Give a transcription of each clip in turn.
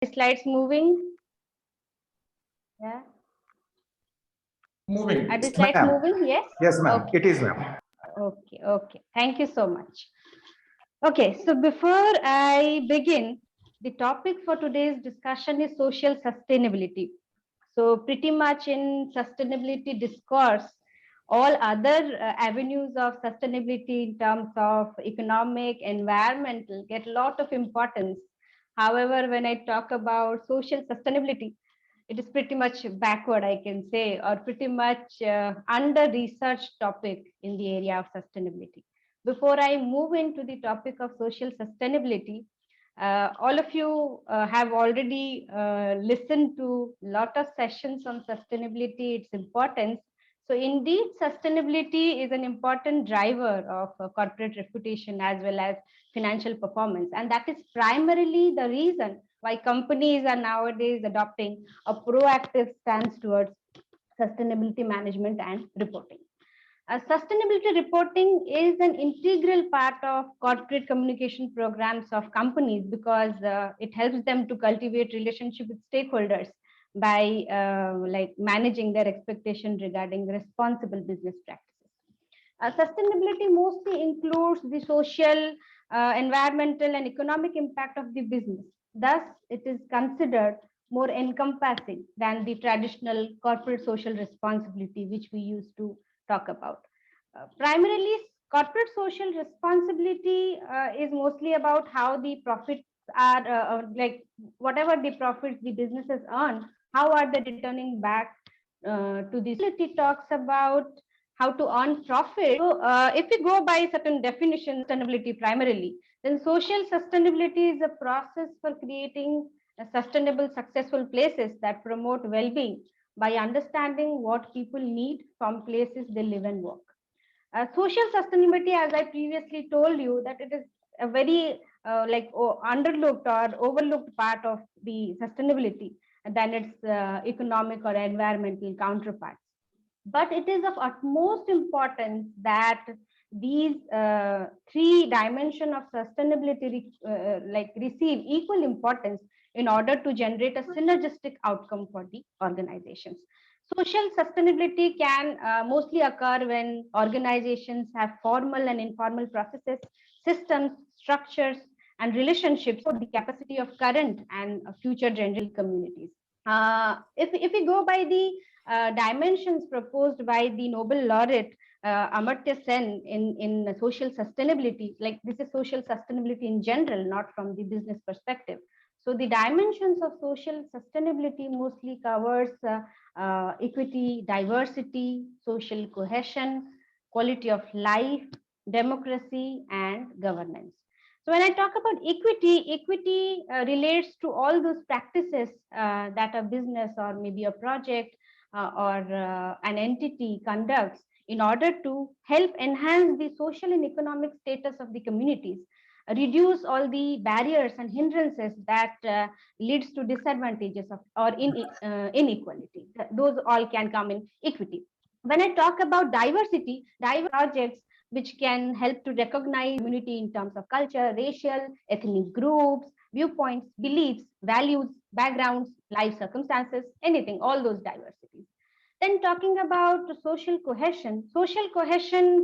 Slides moving? Yeah. Moving. Are the slides moving? Yes? Yes, ma'am. Okay. It is, ma'am. Okay, okay. Thank you so much. Okay, so before I begin, the topic for today's discussion is social sustainability. So pretty much in sustainability discourse, all other avenues of sustainability in terms of economic, environmental get a lot of importance. However, when I talk about social sustainability, it is pretty much backward, I can say, or pretty much under researched topic in the area of sustainability. Before I move into the topic of social sustainability, all of you have already listened to a lot of sessions on sustainability, its importance. So indeed, sustainability is an important driver of corporate reputation as well as financial performance. And that is primarily the reason why companies are nowadays adopting a proactive stance towards sustainability management and reporting. Sustainability reporting is an integral part of corporate communication programs of companies because it helps them to cultivate relationship with stakeholders by like managing their expectation regarding responsible business practices. Sustainability mostly includes the social, environmental, and economic impact of the business. Thus, it is considered more encompassing than the traditional corporate social responsibility, which we used to talk about. Primarily, corporate social responsibility is mostly about how the profits are, like whatever the profits the businesses earn, how are they returning back to the society. Talks about how to earn profit. So, if we go by certain definition, sustainability primarily, then social sustainability is a process for creating sustainable, successful places that promote well-being by understanding what people need from places they live and work. Social sustainability, as I previously told you, that it is a very underlooked or overlooked part of the sustainability than its economic or environmental counterparts. But it is of utmost importance that these three dimensions of sustainability receive equal importance in order to generate a synergistic outcome for the organizations. Social sustainability can mostly occur when organizations have formal and informal processes, systems, structures, and relationships for the capacity of current and future general communities. If we go by the dimensions proposed by the Nobel laureate Amartya Sen in social sustainability, like this is social sustainability in general, not from the business perspective. So the dimensions of social sustainability mostly covers equity, diversity, social cohesion, quality of life, democracy, and governance. So when I talk about equity, equity relates to all those practices that a business or maybe a project or an entity conducts in order to help enhance the social and economic status of the communities, reduce all the barriers and hindrances that leads to disadvantages of or inequality. Those all can come in equity. When I talk about diversity, diverse projects which can help to recognize community in terms of culture, racial, ethnic groups, viewpoints, beliefs, values, backgrounds, life circumstances, anything, all those diversities. Then talking about social cohesion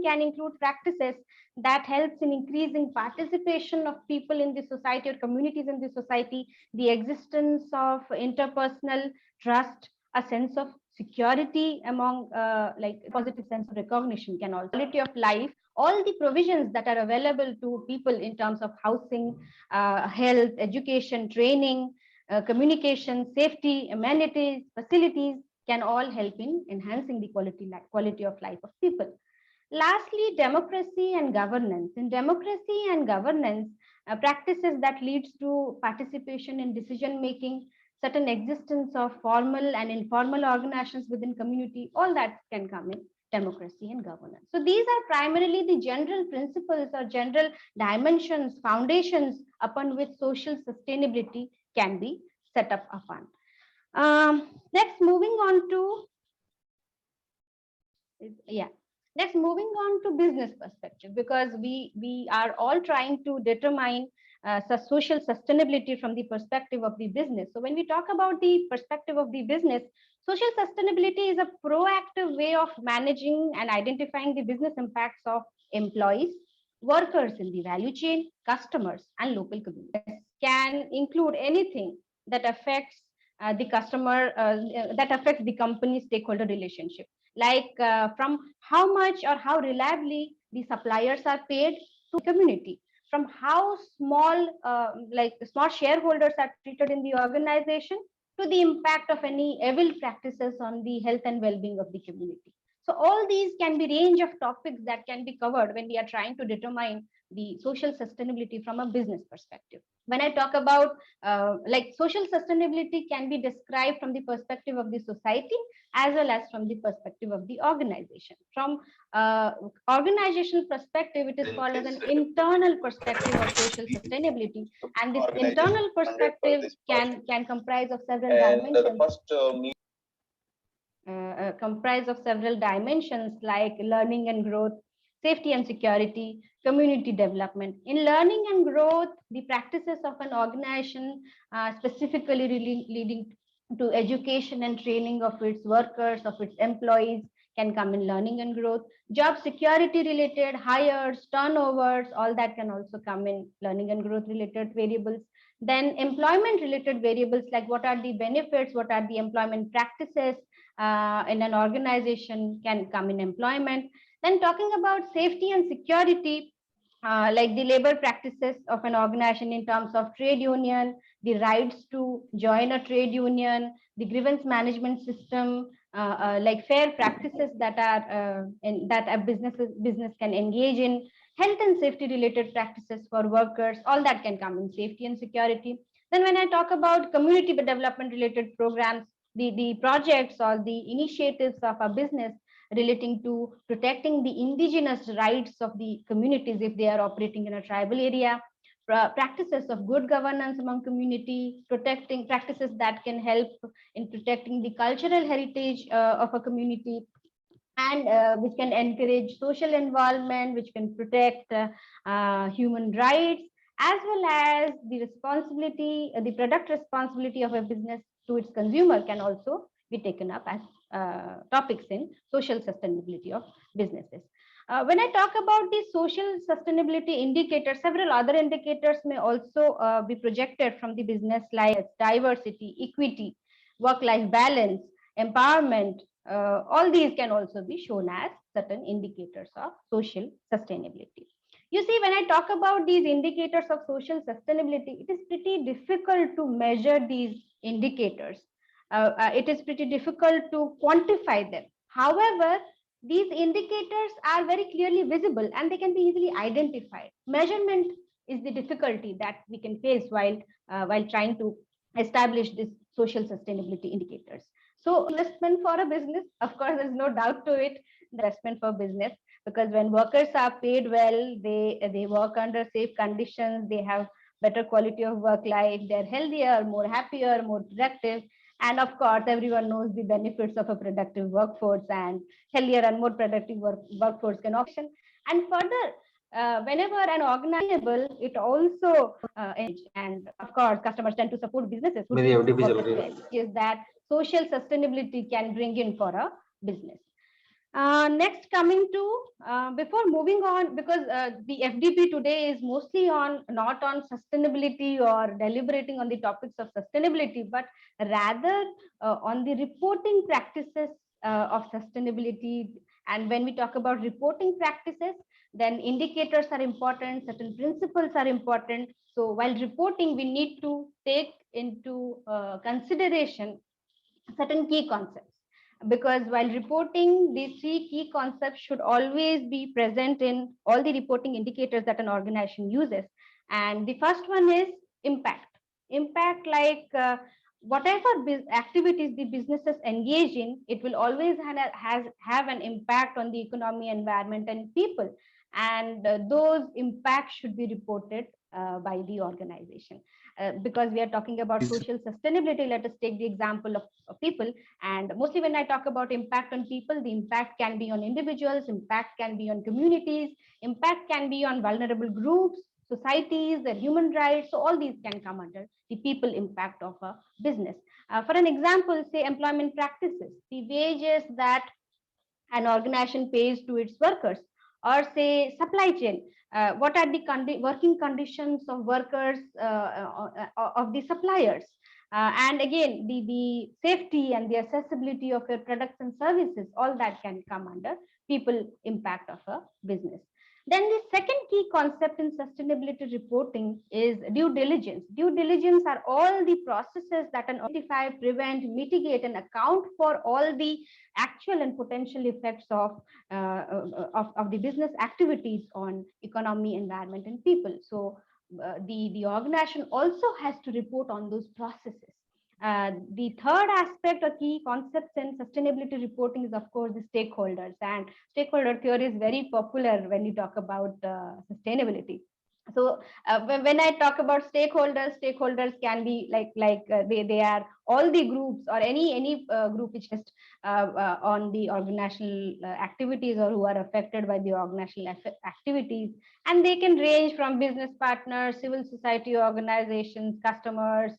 can include practices that helps in increasing participation of people in the society or communities in the society, the existence of interpersonal trust, a sense of security among like positive sense of recognition can also quality of life, all the provisions that are available to people in terms of housing, health, education, training, communication, safety, amenities, facilities can all help in enhancing the quality of life of people. Lastly, democracy and governance. In democracy and governance, practices that leads to participation in decision making, certain existence of formal and informal organizations within community, all that can come in democracy and governance. So these are primarily the general principles or general dimensions, foundations upon which social sustainability can be set up upon. Next, moving on to Next, moving on to business perspective, because we are all trying to determine social sustainability from the perspective of the business. So when we talk about the perspective of the business, social sustainability is a proactive way of managing and identifying the business impacts of employees, workers in the value chain, customers, and local communities. Can include anything that affects the customer, that affects the company stakeholder relationship, like from how much or how reliably the suppliers are paid to community, from how small, like small shareholders are treated in the organization, to the impact of any evil practices on the health and well-being of the community. So all these can be range of topics that can be covered when we are trying to determine the social sustainability from a business perspective. When I talk about like social sustainability can be described from the perspective of the society as well as from the perspective of the organization. From organizational perspective, it is called as an internal perspective of social sustainability, and this internal perspective can comprise of several dimensions. Comprise of several dimensions like learning and growth, safety and security, community development. In learning and growth, the practices of an organization, specifically leading to education and training of its workers, of its employees, can come in learning and growth. Job security related hires, turnovers, all that can also come in learning and growth related variables. Then employment related variables, like what are the benefits, what are the employment practices in an organization, can come in employment. Then talking about safety and security, like the labor practices of an organization in terms of trade union, the rights to join a trade union, the grievance management system, like fair practices that are that a business can engage in, health and safety related practices for workers, all that can come in safety and security. Then when I talk about community development related programs, the projects or the initiatives of a business relating to protecting the indigenous rights of the communities if they are operating in a tribal area, practices of good governance among community, protecting practices that can help in protecting the cultural heritage of a community, and which can encourage social involvement, which can protect human rights, as well as the responsibility, the product responsibility of a business to its consumer can also be taken up as topics in social sustainability of businesses. When I talk about the social sustainability indicators, several other indicators may also be projected from the business, like diversity, equity, work-life balance, empowerment. All these can also be shown as certain indicators of social sustainability. You see, when I talk about these indicators of social sustainability, it is pretty difficult to measure these indicators. It is pretty difficult to quantify them. However, these indicators are very clearly visible and they can be easily identified. Measurement is the difficulty that we can face while trying to establish this social sustainability indicators. So investment for a business, of course, there's no doubt to it, the investment for business, because when workers are paid well, they work under safe conditions, they have better quality of work life, they're healthier, more happier, more productive. And of course, everyone knows the benefits of a productive workforce, and healthier and more productive workforce can option. And further, whenever an organization, it also and of course customers tend to support businesses who treat workers well, is that social sustainability can bring in for a business. Next, coming to before moving on, because the FDP today is mostly on not on sustainability or deliberating on the topics of sustainability, but rather on the reporting practices of sustainability. And when we talk about reporting practices, then indicators are important, certain principles are important. So while reporting, we need to take into consideration certain key concepts, because while reporting, these three key concepts should always be present in all the reporting indicators that an organization uses. And the first one is impact, like whatever activities the businesses engage in, it will always have an impact on the economy, environment, and people, and those impacts should be reported by the organization. Because we are talking about social sustainability, let us take the example of people. And mostly when I talk about impact on people, the impact can be on individuals, impact can be on communities, impact can be on vulnerable groups, societies, their human rights. So all these can come under the people impact of a business. For an example, say employment practices, the wages that an organization pays to its workers, or say supply chain, what are the working conditions of workers, of the suppliers, and again the safety and the accessibility of your products and services, all that can come under people impact of a business. Then the second key concept in sustainability reporting is due diligence. Due diligence are all the processes that can identify, prevent, mitigate, and account for all the actual and potential effects of the business activities on economy, environment, and people. So the organization also has to report on those processes. The third aspect or key concepts in sustainability reporting is, of course, the stakeholders. And stakeholder theory is very popular when you talk about sustainability. So when I talk about stakeholders can be they are all the groups or any group which is on the organizational activities or who are affected by the organizational activities, and they can range from business partners, civil society organizations, customers,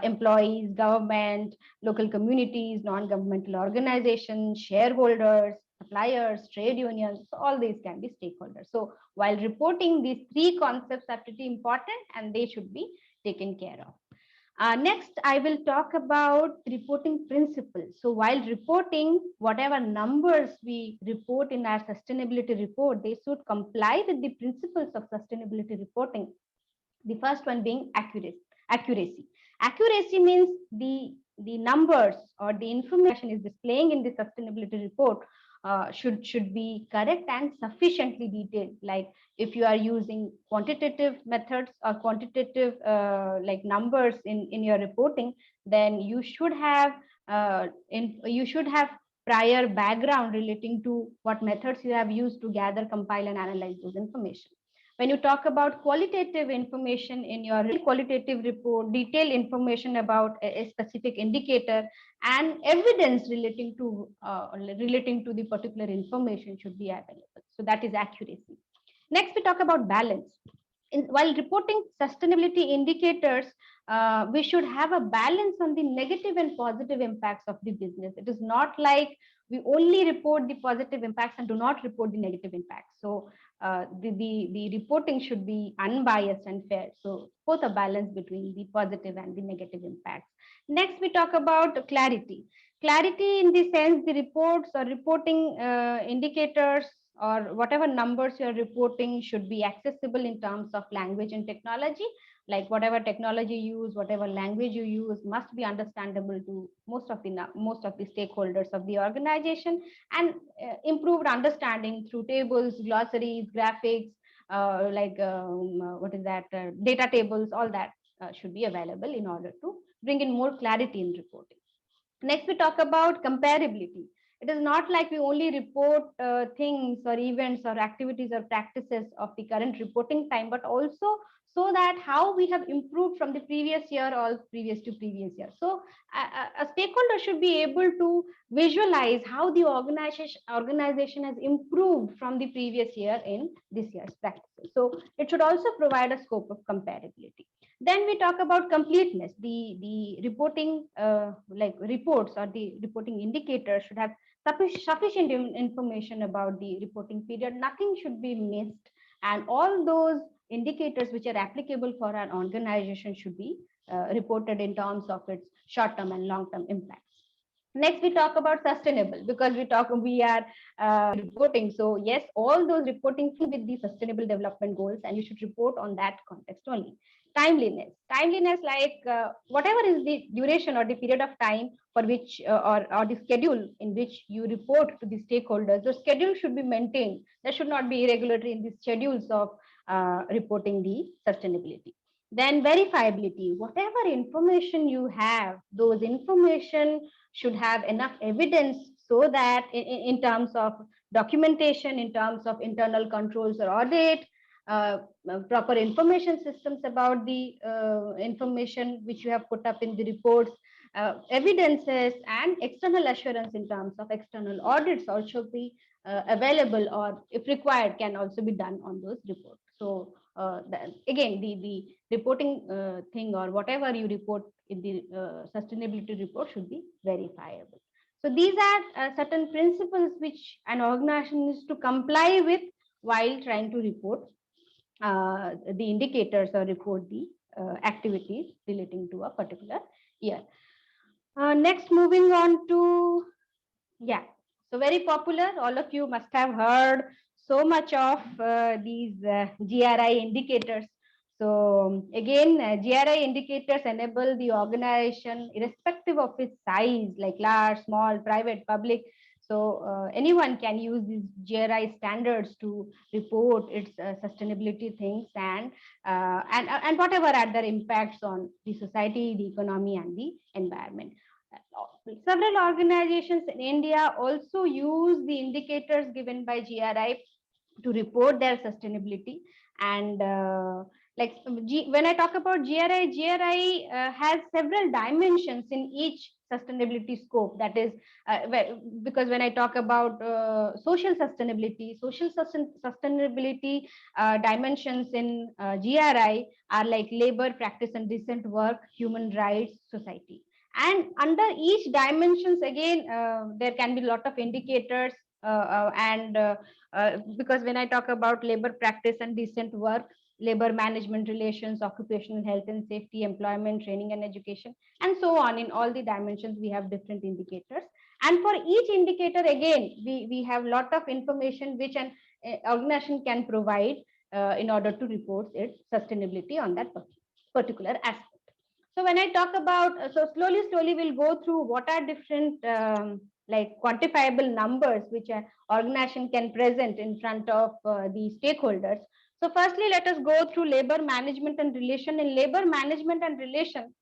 employees, government, local communities, non-governmental organizations, shareholders, suppliers, trade unions. So all these can be stakeholders. So while reporting, these three concepts are pretty important and they should be taken care of. Next, I will talk about reporting principles. So while reporting, whatever numbers we report in our sustainability report, they should comply with the principles of sustainability reporting. The first one being accuracy. Accuracy means the numbers or the information is displaying in the sustainability report should be correct and sufficiently detailed. Like if you are using quantitative methods or quantitative like numbers in your reporting, then you should have prior background relating to what methods you have used to gather, compile, and analyze those information. When you talk about qualitative information in your qualitative report, detailed information about a specific indicator and evidence relating to the particular information should be available. So that is accuracy. Next, we talk about balance. While reporting sustainability indicators, we should have a balance on the negative and positive impacts of the business. It is not like we only report the positive impacts and do not report the negative impacts. So the reporting should be unbiased and fair. So both a balance between the positive and the negative impacts. Next, we talk about clarity. Clarity in the sense the reports or reporting indicators or whatever numbers you're reporting should be accessible in terms of language and technology. Like whatever technology you use, whatever language you use must be understandable to most of the stakeholders of the organization, and improved understanding through tables, glossaries, graphics, data tables, all that should be available in order to bring in more clarity in reporting. Next, we talk about comparability. It is not like we only report things or events or activities or practices of the current reporting time, but also so that how we have improved from the previous year or previous to previous year. So a stakeholder should be able to visualize how the organization has improved from the previous year in this year's practices. So it should also provide a scope of comparability. Then we talk about completeness. The reporting reports or the reporting indicators should have sufficient information about the reporting period. Nothing should be missed, and all those indicators which are applicable for an organization should be reported in terms of its short-term and long-term impacts. Next, we talk about sustainable, because we are reporting. So yes, all those reporting fit with the sustainable development goals, and you should report on that context only. Timeliness, like whatever is the duration or the period of time for which or the schedule in which you report to the stakeholders, the schedule should be maintained. There should not be irregularity in the schedules of reporting the sustainability. Then verifiability, whatever information you have, those information should have enough evidence so that in terms of documentation, in terms of internal controls or audit, proper information systems about the information which you have put up in the reports, evidences, and external assurance in terms of external audits also be available, or if required can also be done on those reports. So again, the reporting thing or whatever you report in the sustainability report should be verifiable. So these are certain principles which an organization needs to comply with while trying to report the indicators or report the activities relating to a particular year. Next, moving on to, yeah, so very popular. All of you must have heard so much of these GRI indicators. So again, GRI indicators enable the organization, irrespective of its size, like large, small, private, public. So anyone can use these GRI standards to report its sustainability things and whatever are their impacts on the society, the economy, and the environment. Several organizations in India also use the indicators given by GRI to report their sustainability. And when I talk about GRI has several dimensions in each sustainability scope. That is, because when I talk about social sustainability dimensions in GRI are like labor, practice and decent work, human rights, society. And under each dimensions, again, there can be a lot of indicators because when I talk about labor practice and decent work, labor management relations, occupational health and safety, employment, training and education, and so on, in all the dimensions, we have different indicators. And for each indicator, again, we have a lot of information which an organization can provide in order to report its sustainability on that particular aspect. So when I talk about, so slowly we'll go through what are different like quantifiable numbers which an organization can present in front of the stakeholders. So firstly, let us go through labor management and relation. In labor management and relation,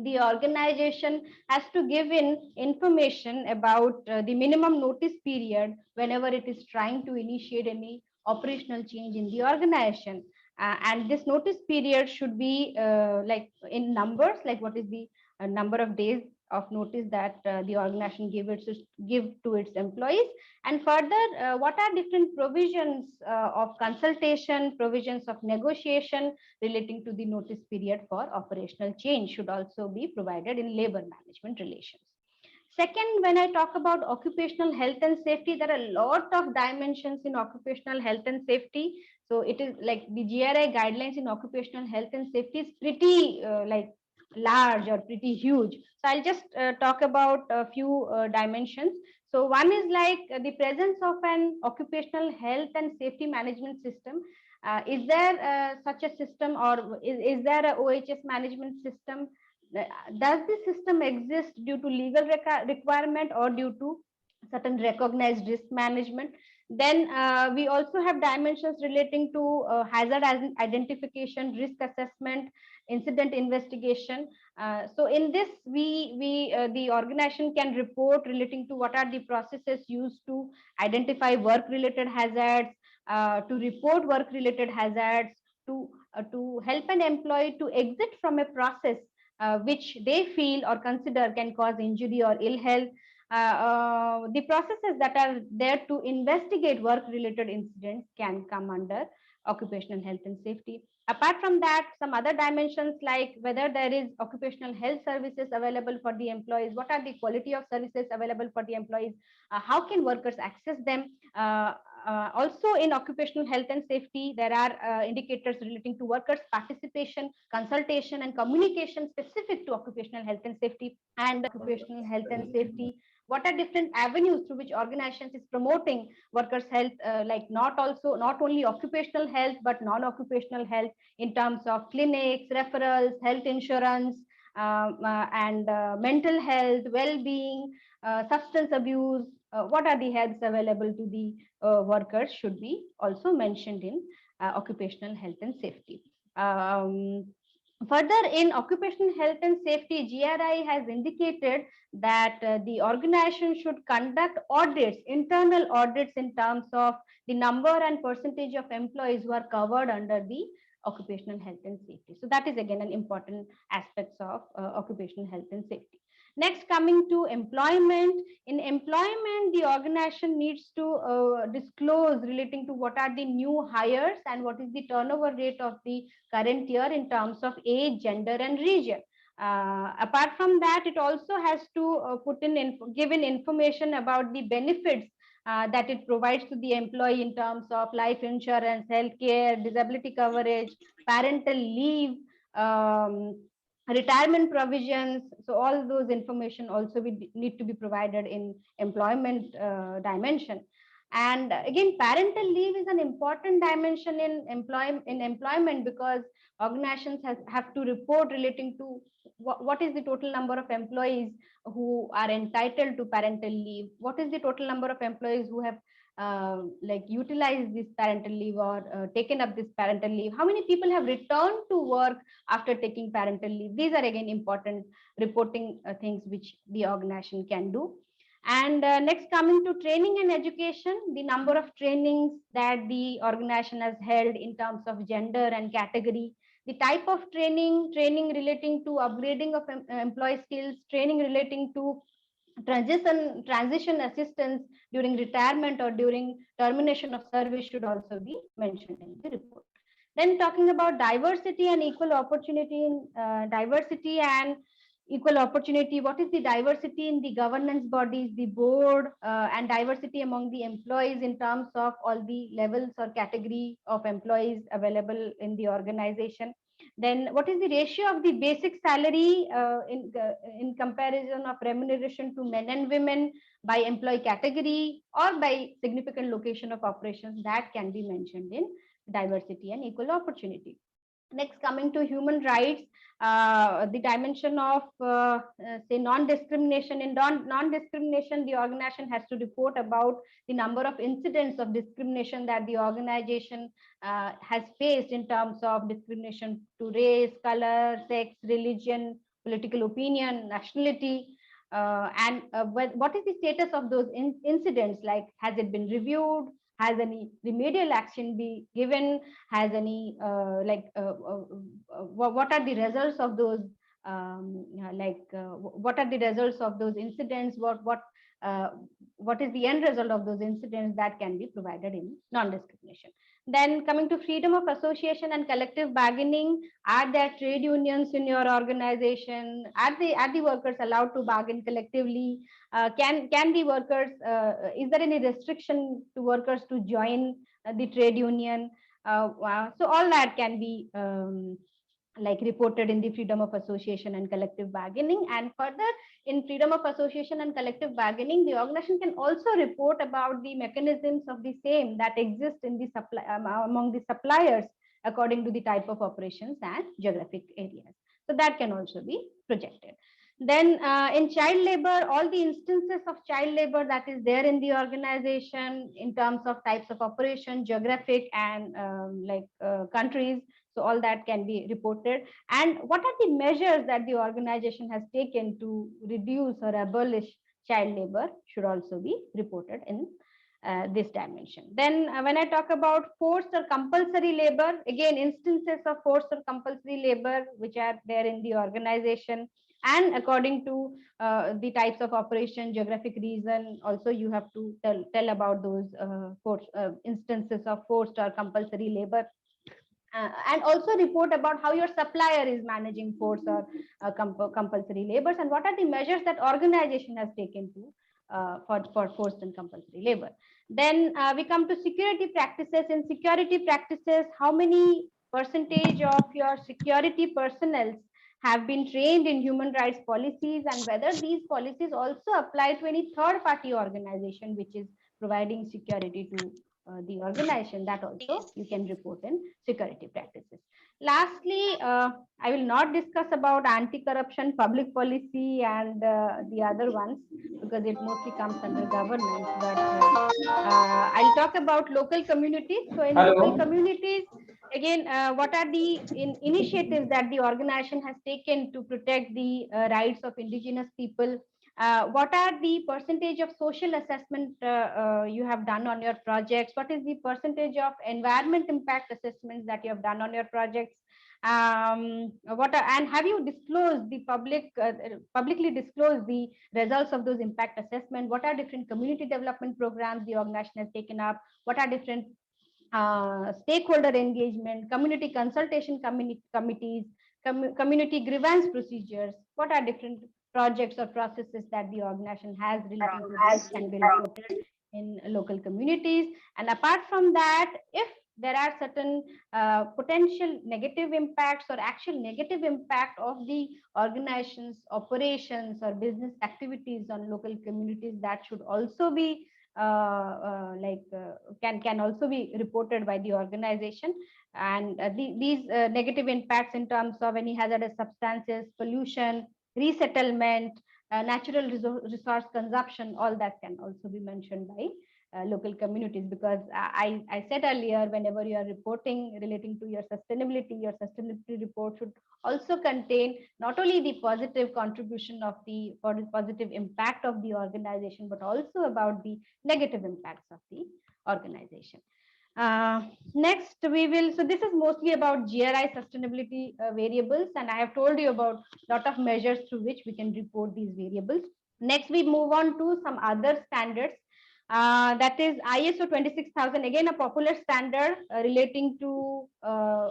the organization has to give in information about the minimum notice period whenever it is trying to initiate any operational change in the organization. And this notice period should be like in numbers, like what is the number of days of notice that the organization give to its employees. And further, what are different provisions of consultation, provisions of negotiation relating to the notice period for operational change should also be provided in labor management relations. Second, when I talk about occupational health and safety, there are a lot of dimensions in occupational health and safety. So it is like the GRI guidelines in occupational health and safety is pretty like large or pretty huge. So I'll just talk about a few dimensions. So one is like the presence of an occupational health and safety management system. Is there such a system, or is there a OHS management system? Does this system exist due to legal requirement or due to certain recognized risk management? Then we also have dimensions relating to hazard identification, risk assessment, incident investigation. So in this, we the organization can report relating to what are the processes used to identify work-related hazards, to report work-related hazards, to help an employee to exit from a process which they feel or consider can cause injury or ill health. The processes that are there to investigate work-related incidents can come under occupational health and safety. Apart from that, some other dimensions like whether there is occupational health services available for the employees, what are the quality of services available for the employees, how can workers access them. Also in occupational health and safety, there are indicators relating to workers' participation, consultation, and communication specific to occupational health and safety. And occupational health and safety, what are different avenues through which organizations is promoting workers' health, like not only occupational health, but non-occupational health in terms of clinics, referrals, health insurance, and mental health, well-being, substance abuse, what are the healths available to the workers should be also mentioned in occupational health and safety. Further, in occupational health and safety, GRI has indicated that the organization should conduct audits, internal audits in terms of the number and percentage of employees who are covered under the occupational health and safety. So that is again an important aspects of occupational health and safety. Next, coming to employment. In employment, the organization needs to disclose relating to what are the new hires and what is the turnover rate of the current year in terms of age, gender, and region. Apart from that, it also has to give in information about the benefits that it provides to the employee in terms of life insurance, healthcare, disability coverage, parental leave, retirement provisions. So all those information also need to be provided in employment dimension. And again, parental leave is an important dimension in employment, because organizations have to report relating to what is the total number of employees who are entitled to parental leave, what is the total number of employees who have like utilized this parental leave or taken up this parental leave, how many people have returned to work after taking parental leave. These are again important reporting things which the organization can do. And next, coming to training and education, the number of trainings that the organization has held in terms of gender and category, the type of training relating to upgrading of employee skills, training relating to transition assistance during retirement or during termination of service should also be mentioned in the report. Then talking about diversity and equal opportunity in diversity and equal opportunity, what is the diversity in the governance bodies, the board, and diversity among the employees in terms of all the levels or category of employees available in the organization. Then what is the ratio of the basic salary in comparison of remuneration to men and women by employee category or by significant location of operations, that can be mentioned in diversity and equal opportunity. Next, coming to human rights, the dimension of say non-discrimination. In non-discrimination, the organization has to report about the number of incidents of discrimination that the organization has faced in terms of discrimination to race, color, sex, religion, political opinion, nationality, and what is the status of those incidents, like has it been reviewed, has any remedial action be given, has any what are the results of those what are the results of those incidents, what is the end result of those incidents, that can be provided in non-discrimination. Then coming to freedom of association and collective bargaining, are there trade unions in your organization? Are the workers allowed to bargain collectively? Can the workers, is there any restriction to workers to join the trade union? So all that can be like reported in the freedom of association and collective bargaining. And further, in freedom of association and collective bargaining, the organization can also report about the mechanisms of the same that exist in the supply among the suppliers according to the type of operations and geographic areas. So that can also be projected. Then in child labor, all the instances of child labor that is there in the organization in terms of types of operation, geographic and countries. So all that can be reported. And what are the measures that the organization has taken to reduce or abolish child labor should also be reported in this dimension. Then when I talk about forced or compulsory labor, again, instances of forced or compulsory labor which are there in the organization, and according to the types of operation, geographic region, also you have to tell about those instances of forced or compulsory labor. And also report about how your supplier is managing forced or compulsory labors, and what are the measures that organization has taken to for forced and compulsory labor. Then we come to security practices. In security practices, how many percentage of your security personnel have been trained in human rights policies, and whether these policies also apply to any third party organization which is providing security to the organization, that also you can report in security practices. Lastly, I will not discuss about anti-corruption, public policy, and the other ones because it mostly comes under governance. But I'll talk about local communities. So in local communities, again, what are the initiatives that the organization has taken to protect the rights of indigenous people? What are the percentage of social assessment you have done on your projects? What is the percentage of environment impact assessments that you have done on your projects? And have you disclosed the publicly disclosed the results of those impact assessment? What are different community development programs the organization has taken up? What are different stakeholder engagement, community consultation committees, community grievance procedures? What are different projects or processes that the organization has relating to this can be reported in local communities? And apart from that, if there are certain potential negative impacts or actual negative impact of the organization's operations or business activities on local communities, that should also be can also be reported by the organization. And these negative impacts in terms of any hazardous substances, pollution, resettlement, natural resource consumption, all that can also be mentioned by local communities. Because I said earlier, whenever you are reporting relating to your sustainability report should also contain not only the positive contribution of the positive impact of the organization, but also about the negative impacts of the organization. Next, we will, so this is mostly about GRI sustainability variables, and I have told you about a lot of measures through which we can report these variables. Next, we move on to some other standards. That is ISO 26000, again a popular standard relating to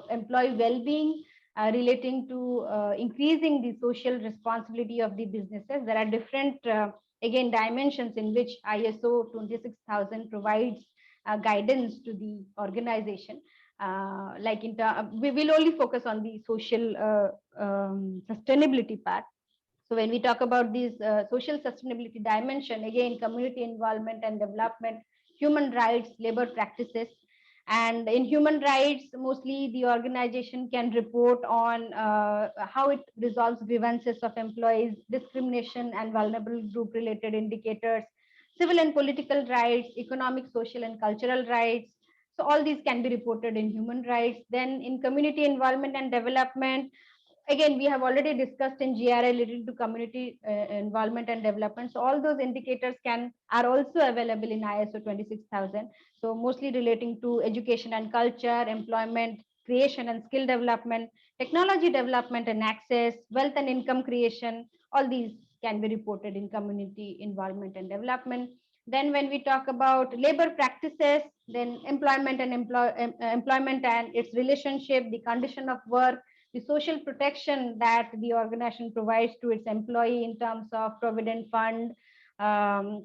employee well-being, relating to increasing the social responsibility of the businesses. There are different, again, dimensions in which ISO 26000 provides guidance to the organization. We will only focus on the social sustainability part. So when we talk about these social sustainability dimension, again, community involvement and development, human rights, labor practices. And in human rights, mostly the organization can report on how it resolves grievances of employees, discrimination and vulnerable group related indicators, civil and political rights, economic, social and cultural rights. So all these can be reported in human rights. Then in community involvement and development, again, we have already discussed in GRI related to community involvement and development. So all those indicators are also available in ISO 26000. So mostly relating to education and culture, employment creation and skill development, technology development and access, wealth and income creation. All these can be reported in community involvement and development. Then when we talk about labor practices, then employment and its relationship, the condition of work, the social protection that the organization provides to its employee in terms of provident fund and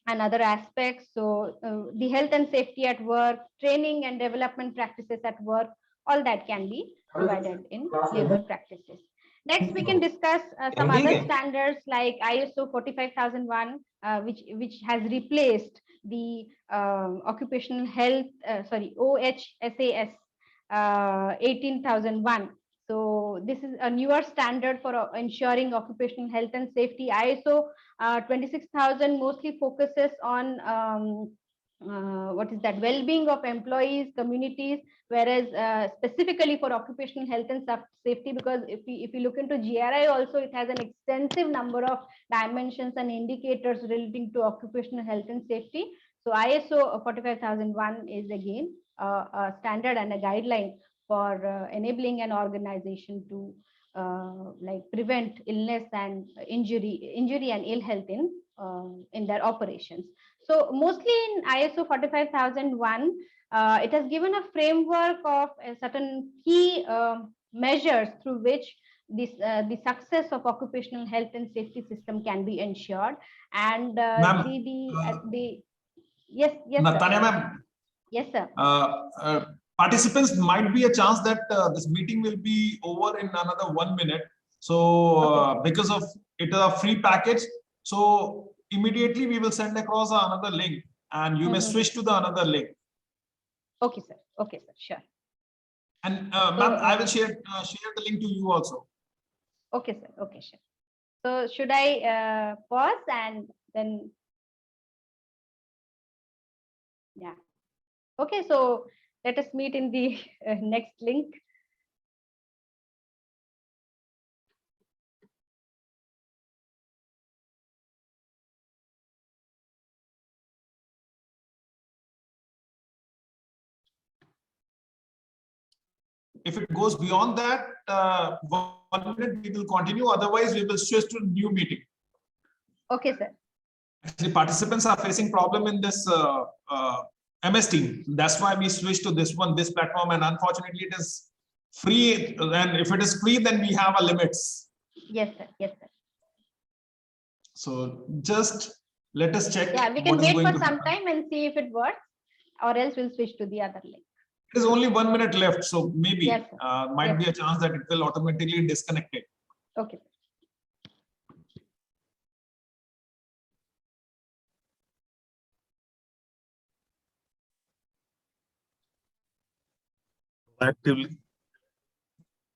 other aspects. So the health and safety at work, training and development practices at work, all that can be provided in labor practices. Next, we can discuss some other standards like ISO 45001, which has replaced the occupational health, OHSAS 18001. So this is a newer standard for ensuring occupational health and safety. ISO 26000 mostly focuses on well-being of employees, communities, whereas specifically for occupational health and safety, because if you look into GRI also, it has an extensive number of dimensions and indicators relating to occupational health and safety. So ISO 45001 is again a standard and a guideline for enabling an organization to prevent illness and injury and ill health in their operations. So mostly in ISO 45001, it has given a framework of certain key measures through which the success of occupational health and safety system can be ensured. And yes, Tanya ma'am. Yes, sir. Participants might be a chance that this meeting will be over in another 1 minute. So okay. Because of it is a free package, so immediately we will send across another link and you may switch to the another link. Okay, sir. Okay, sir. Sure. And ma'am, I will share the link to you also. Okay, sir. Okay, sure. So should I pause and then? Yeah. Okay, so let us meet in the next link. if it goes beyond that 1 minute, we will continue. Otherwise, we will switch to new meeting. Okay, sir. Actually, participants are facing problem in this MS Team. That's why we switched to this platform. And unfortunately, it is free. And if it is free, then we have a limits. Yes, sir. Yes, sir. So just let us check. Yeah, we can what is wait going for to some happen. time and see if it works, or else we'll switch to the other link. There is only 1 minute left. So maybe Yes, sir. might Yes, be a chance that it will automatically disconnect it. Okay. Actively.